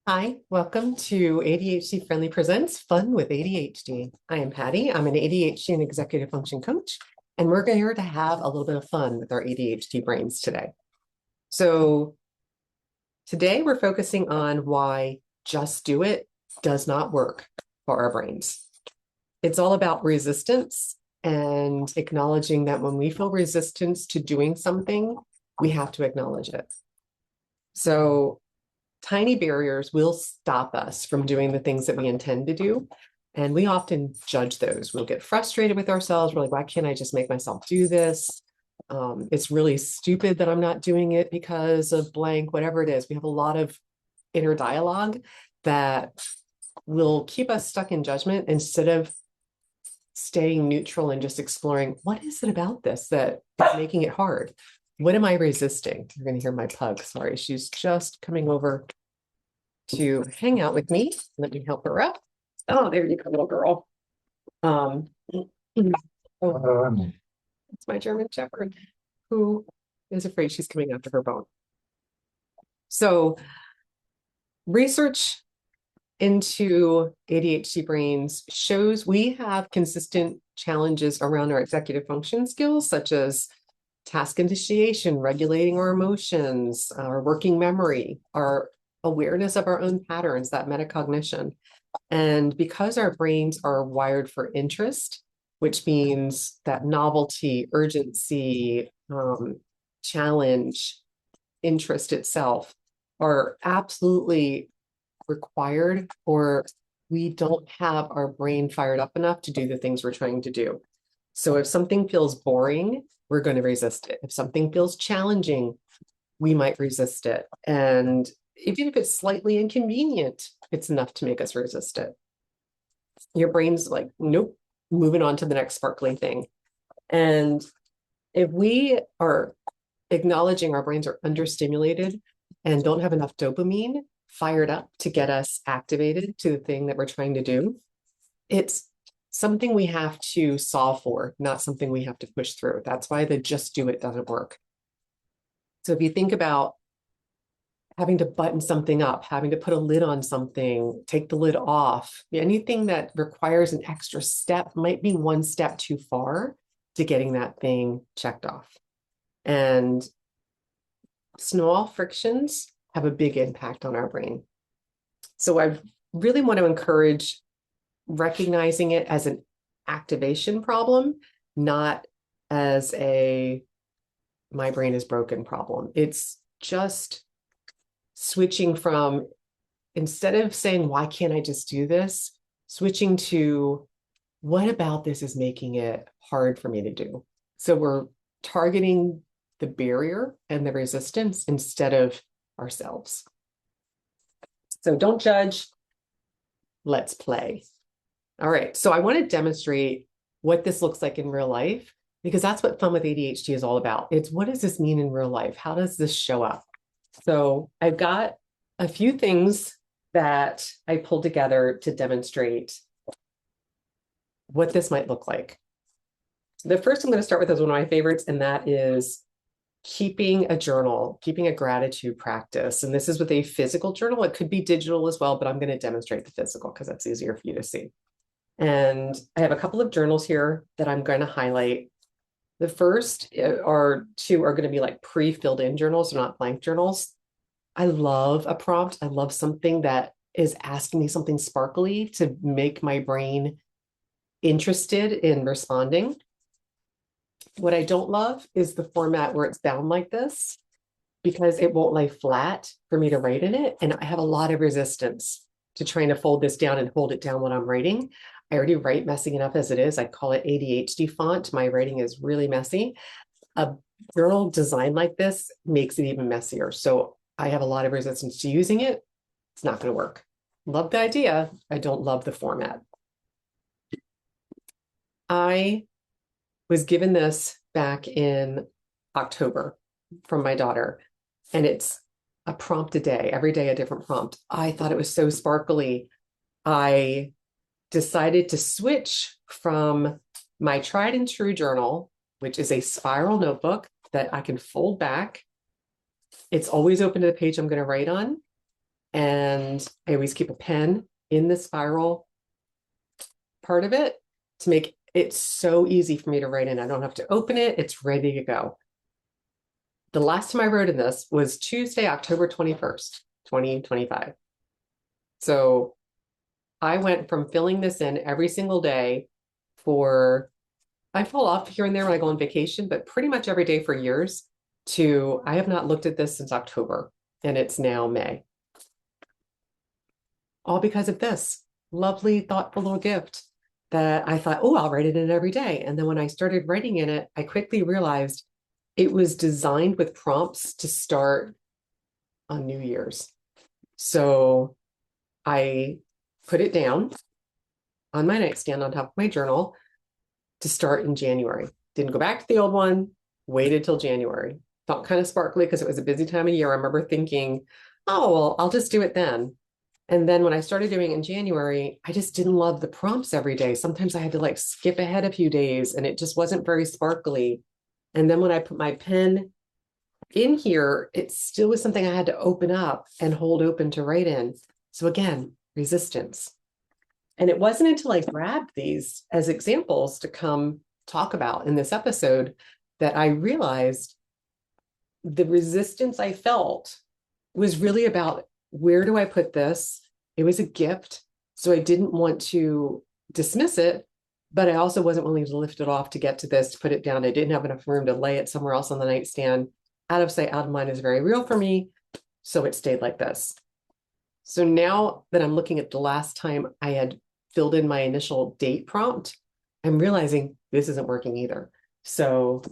Hi, welcome to ADHD-friendly Presents Fun with ADHD. I am Patty. I'm an ADHD and executive function coach, and we're here to have a little bit of fun with our ADHD brains today. So today we're focusing on why just do it does not work for our brains. It's all about resistance and acknowledging that when we feel resistance to doing something, we have to acknowledge it. So tiny barriers will stop us from doing the things that we intend to do. And we often judge those. We'll get frustrated with ourselves. We're like, why can't I just make myself do this? It's really stupid that I'm not doing it because of blank, whatever it is. We have a lot of inner dialogue that will keep us stuck in judgment instead of staying neutral and just exploring what is it about this that is making it hard? What am I resisting? You're going to hear my pug. Sorry, she's just coming over to hang out with me. Let me help her up. Oh, there you go, little girl. Oh, it's my German Shepherd who is afraid she's coming after her bone. So, research into ADHD brains shows we have consistent challenges around our executive function skills, such as task initiation, regulating our emotions, our working memory, our awareness of our own patterns, that metacognition. And because our brains are wired for interest, which means that novelty, urgency, challenge, interest itself are absolutely required, or we don't have our brain fired up enough to do the things we're trying to do. So if something feels boring, we're going to resist it. If something feels challenging, we might resist it. And even if it's slightly inconvenient, it's enough to make us resist it. Your brain's like, nope, moving on to the next sparkling thing. And if we are acknowledging our brains are understimulated and don't have enough dopamine fired up to get us activated to the thing that we're trying to do, it's something we have to solve for, not something we have to push through. That's why the just do it doesn't work. So if you think about having to button something up, having to put a lid on something, take the lid off, anything that requires an extra step might be one step too far to getting that thing checked off. And small frictions have a big impact on our brain. So I really want to encourage recognizing it as an activation problem, not as a my brain is broken problem. It's just switching from, instead of saying, why can't I just do this? Switching to, what about this is making it hard for me to do? So we're targeting the barrier and the resistance instead of ourselves. So don't judge, let's play. All right, so I want to demonstrate what this looks like in real life, because that's what Fun with ADHD is all about. It's, what does this mean in real life? How does this show up? So I've got a few things that I pulled together to demonstrate what this might look like. The first I'm going to start with is one of my favorites, and that is keeping a journal, keeping a gratitude practice. And this is with a physical journal. It could be digital as well, but I'm going to demonstrate the physical because that's easier for you to see. And I have a couple of journals here that I'm going to highlight. The first are two are going to be like pre-filled in journals, they're not blank journals. I love a prompt. I love something that is asking me something sparkly to make my brain interested in responding. What I don't love is the format where it's bound like this, because it won't lay flat for me to write in it. And I have a lot of resistance to trying to fold this down and hold it down when I'm writing. I already write messy enough as it is. I call it ADHD font. My writing is really messy. A journal designed like this makes it even messier. So I have a lot of resistance to using it. It's not going to work. Love the idea. I don't love the format. I was given this back in October from my daughter, and it's a prompt a day, every day a different prompt. I thought it was so sparkly. I decided to switch from my tried and true journal, which is a spiral notebook that I can fold back. It's always open to the page I'm going to write on. And I always keep a pen in the spiral part of it to make it so easy for me to write in. I don't have to open it. It's ready to go. The last time I wrote in this was Tuesday, October 21st, 2025. So I went from filling this in every single day for, I fall off here and there when I go on vacation, but pretty much every day for years to, I have not looked at this since October and it's now May. All because of this lovely, thoughtful little gift that I thought, oh, I'll write it in every day. And then when I started writing in it, I quickly realized it was designed with prompts to start on New Year's. So I put it down on my nightstand on top of my journal to start in January. Didn't go back to the old one, waited till January. Felt kind of sparkly because it was a busy time of year. I remember thinking, oh, well, I'll just do it then. And then when I started doing it in January, I just didn't love the prompts every day. Sometimes I had to like skip ahead a few days and it just wasn't very sparkly. And then when I put my pen in here, it still was something I had to open up and hold open to write in. So again, resistance. And it wasn't until I grabbed these as examples to come talk about in this episode that I realized the resistance I felt was really about, where do I put this? It was a gift. So I didn't want to dismiss it, but I also wasn't willing to lift it off to get to this, to put it down. I didn't have enough room to lay it somewhere else on the nightstand. Out of sight, out of mind is very real for me. So it stayed like this. So now that I'm looking at the last time I had filled in my initial date prompt, I'm realizing this isn't working either. So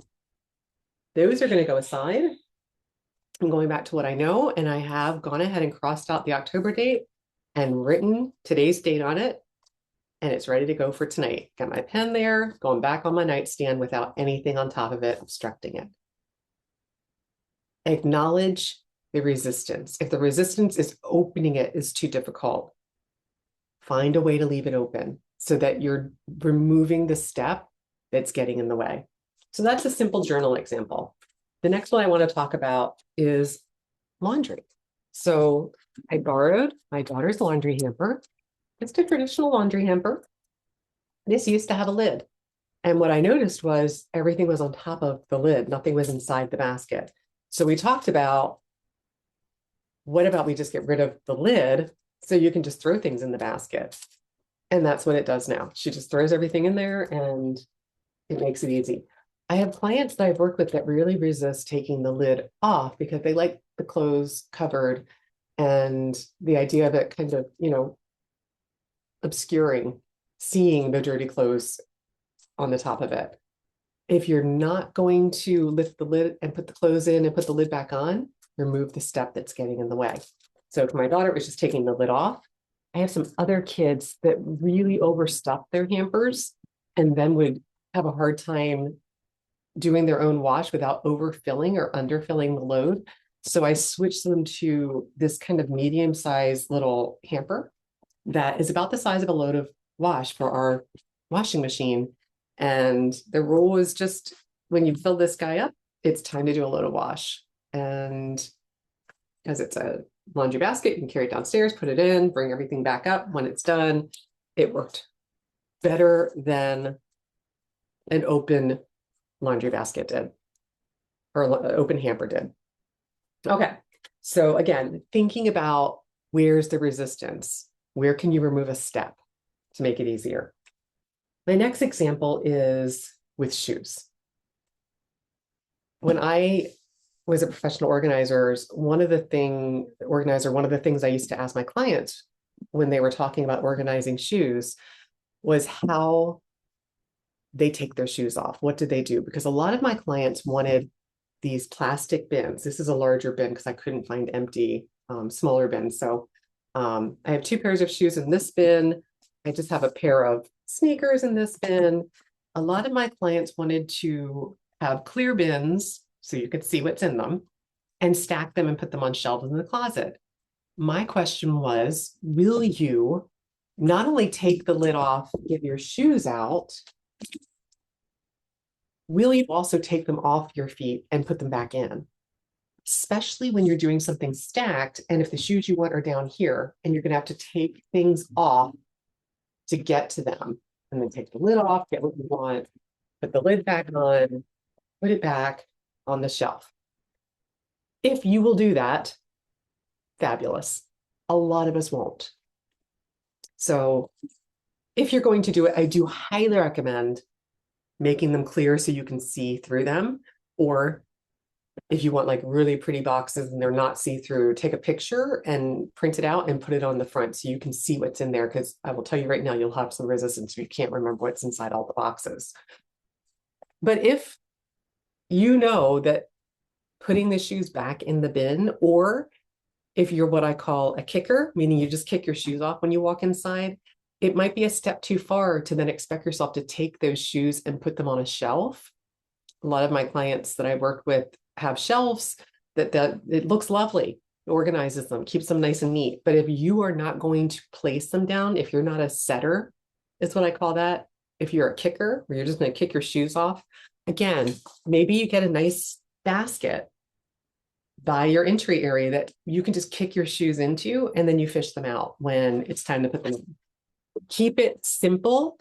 those are going to go aside. I'm going back to what I know, and I have gone ahead and crossed out the October date and written today's date on it, and it's ready to go for tonight. Got my pen there, going back on my nightstand without anything on top of it obstructing it. Acknowledge the resistance. If the resistance is opening it is too difficult, find a way to leave it open so that you're removing the step that's getting in the way. So that's a simple journal example. The next one I want to talk about is laundry. So I borrowed my daughter's laundry hamper. It's a traditional laundry hamper. This used to have a lid. And what I noticed was everything was on top of the lid. Nothing was inside the basket. So we talked about, what about we just get rid of the lid so you can just throw things in the basket? And that's what it does now. She just throws everything in there and it makes it easy. I have clients that I've worked with that really resist taking the lid off because they like the clothes covered and the idea of it kind of, obscuring, seeing the dirty clothes on the top of it. If you're not going to lift the lid and put the clothes in and put the lid back on, remove the step that's getting in the way. So for my daughter, it was just taking the lid off. I have some other kids that really overstuff their hampers and then would have a hard time doing their own wash without overfilling or underfilling the load. So I switched them to this kind of medium-sized little hamper that is about the size of a load of wash for our washing machine. And the rule is just, when you fill this guy up, it's time to do a load of wash. And as it's a laundry basket, you can carry it downstairs, put it in, bring everything back up when it's done. It worked better than an open laundry basket did, or an open hamper did. Okay, so again, thinking about, where's the resistance? Where can you remove a step to make it easier? My next example is with shoes. When I was a professional organizer, one of the things I used to ask my clients when they were talking about organizing shoes was how they take their shoes off. What did they do? Because a lot of my clients wanted these plastic bins. This is a larger bin because I couldn't find empty, smaller bins. So I have 2 pairs of shoes in this bin. I just have a pair of sneakers in this bin. A lot of my clients wanted to have clear bins so you could see what's in them and stack them and put them on shelves in the closet. My question was, will you not only take the lid off, get your shoes out, will you also take them off your feet and put them back in? especially when you're doing something stacked. And if the shoes you want are down here and you're going to have to take things off to get to them, and then take the lid off, get what you want, put the lid back on, put it back on the shelf. If you will do that, fabulous. A lot of us won't. So if you're going to do it, I do highly recommend making them clear so you can see through them. Or if you want like really pretty boxes and they're not see-through, take a picture and print it out and put it on the front so you can see what's in there. Because I will tell you right now, you'll have some resistance if you can't remember what's inside all the boxes. But if you know that putting the shoes back in the bin, or if you're what I call a kicker, meaning you just kick your shoes off when you walk inside, it might be a step too far to then expect yourself to take those shoes and put them on a shelf. A lot of my clients that I work with have shelves that it looks lovely, organizes them, keeps them nice and neat. But if you are not going to place them down, if you're not a setter, is what I call that. If you're a kicker, where you're just going to kick your shoes off, again, maybe you get a nice basket by your entry area that you can just kick your shoes into, and then you fish them out when it's time to put them in. Keep it simple,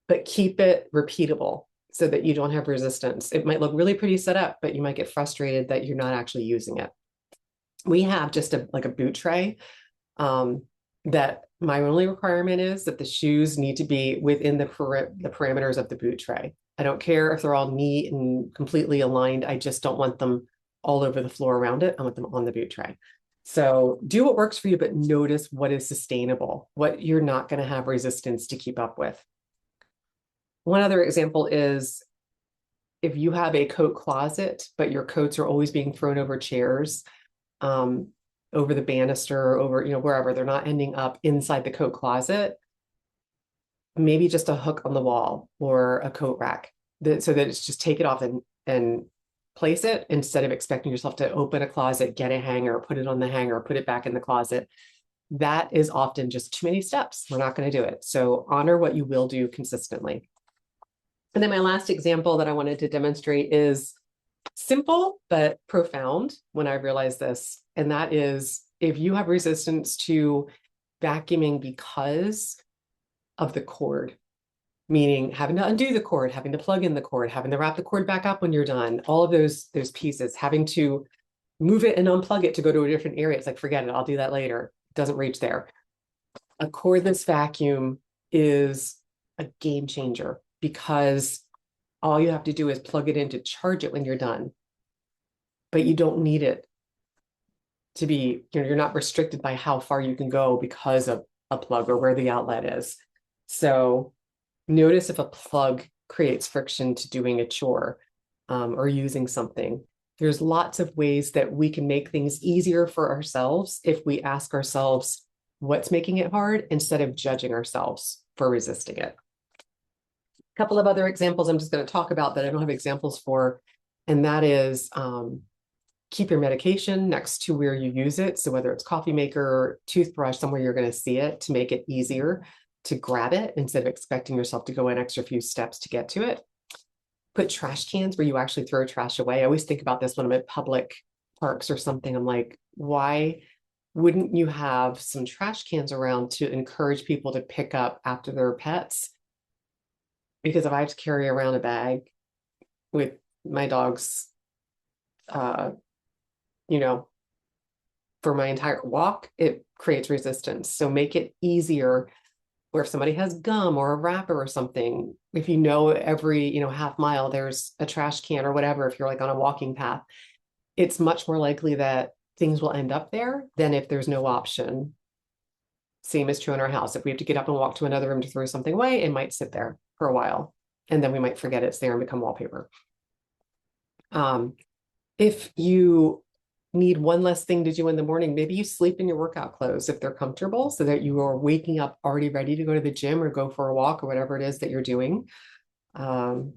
but keep it repeatable so that you don't have resistance. It might look really pretty set up, but you might get frustrated that you're not actually using it. We have just like a boot tray that my only requirement is that the shoes need to be within the parameters of the boot tray. I don't care if they're all neat and completely aligned. I just don't want them all over the floor around it. I want them on the boot tray. So do what works for you, but notice what is sustainable, what you're not going to have resistance to keep up with. One other example is if you have a coat closet, but your coats are always being thrown over chairs, over the banister, over, wherever, they're not ending up inside the coat closet, maybe just a hook on the wall or a coat rack so that it's just take it off and place it, instead of expecting yourself to open a closet, get a hanger, put it on the hanger, put it back in the closet. That is often just too many steps. We're not going to do it. So honor what you will do consistently. And then my last example that I wanted to demonstrate is simple, but profound when I realized this. And that is, if you have resistance to vacuuming because of the cord, meaning having to undo the cord, having to plug in the cord, having to wrap the cord back up when you're done, all of those pieces, having to move it and unplug it to go to a different area. It's like, forget it, I'll do that later. It doesn't reach there. A cordless vacuum is a game changer because all you have to do is plug it in to charge it when you're done. But you don't need it to be, you're not restricted by how far you can go because of a plug or where the outlet is. So notice if a plug creates friction to doing a chore or using something. There's lots of ways that we can make things easier for ourselves if we ask ourselves what's making it hard instead of judging ourselves for resisting it. A couple of other examples I'm just going to talk about that I don't have examples for, and that is keep your medication next to where you use it. So whether it's coffee maker or toothbrush, somewhere you're going to see it to make it easier to grab it instead of expecting yourself to go an extra few steps to get to it. Put trash cans where you actually throw trash away. I always think about this when I'm at public parks or something. I'm like, why wouldn't you have some trash cans around to encourage people to pick up after their pets? Because if I have to carry around a bag with my dogs, for my entire walk, it creates resistance. So make it easier. Or if somebody has gum or a wrapper or something, if you know every, half mile, there's a trash can or whatever, if you're like on a walking path, it's much more likely that things will end up there than if there's no option. Same is true in our house. If we have to get up and walk to another room to throw something away, it might sit there for a while. And then we might forget it's there and become wallpaper. If you need one less thing to do in the morning, maybe you sleep in your workout clothes if they're comfortable so that you are waking up already ready to go to the gym or go for a walk or whatever it is that you're doing. And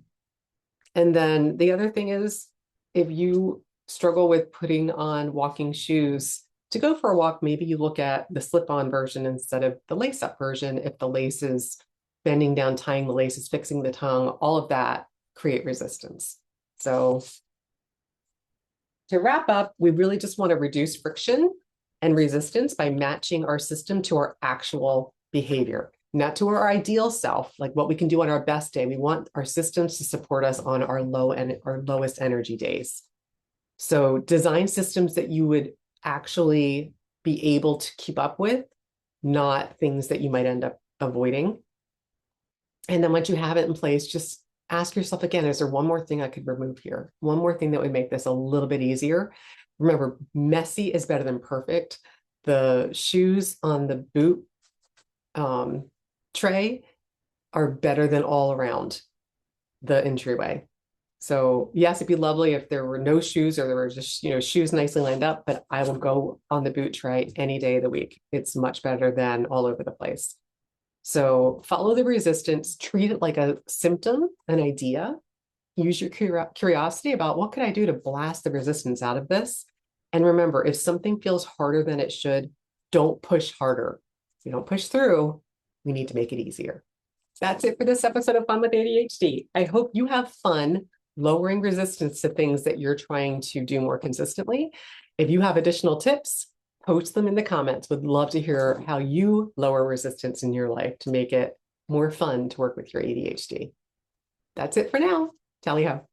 then the other thing is, if you struggle with putting on walking shoes to go for a walk, maybe you look at the slip-on version instead of the lace-up version. If the lace is bending down, tying the laces, fixing the tongue, all of that create resistance. So To wrap up, we really just want to reduce friction and resistance by matching our system to our actual behavior, not to our ideal self, like what we can do on our best day. We want our systems to support us on our lowest energy days. So design systems that you would actually be able to keep up with, not things that you might end up avoiding. And then once you have it in place, just ask yourself again, is there one more thing I could remove here? One more thing that would make this a little bit easier? Remember, messy is better than perfect. The shoes on the boot tray are better than all around the entryway. So yes, it'd be lovely if there were no shoes or there were just, shoes nicely lined up, but I will go on the boot tray any day of the week. It's much better than all over the place. So follow the resistance, treat it like a symptom, an idea. Use your curiosity about what could I do to blast the resistance out of this? And remember, if something feels harder than it should, don't push harder. If you don't push through, we need to make it easier. That's it for this episode of Fun with ADHD. I hope you have fun lowering resistance to things that you're trying to do more consistently. If you have additional tips, post them in the comments. Would love to hear how you lower resistance in your life to make it more fun to work with your ADHD. That's it for now. Tally ho.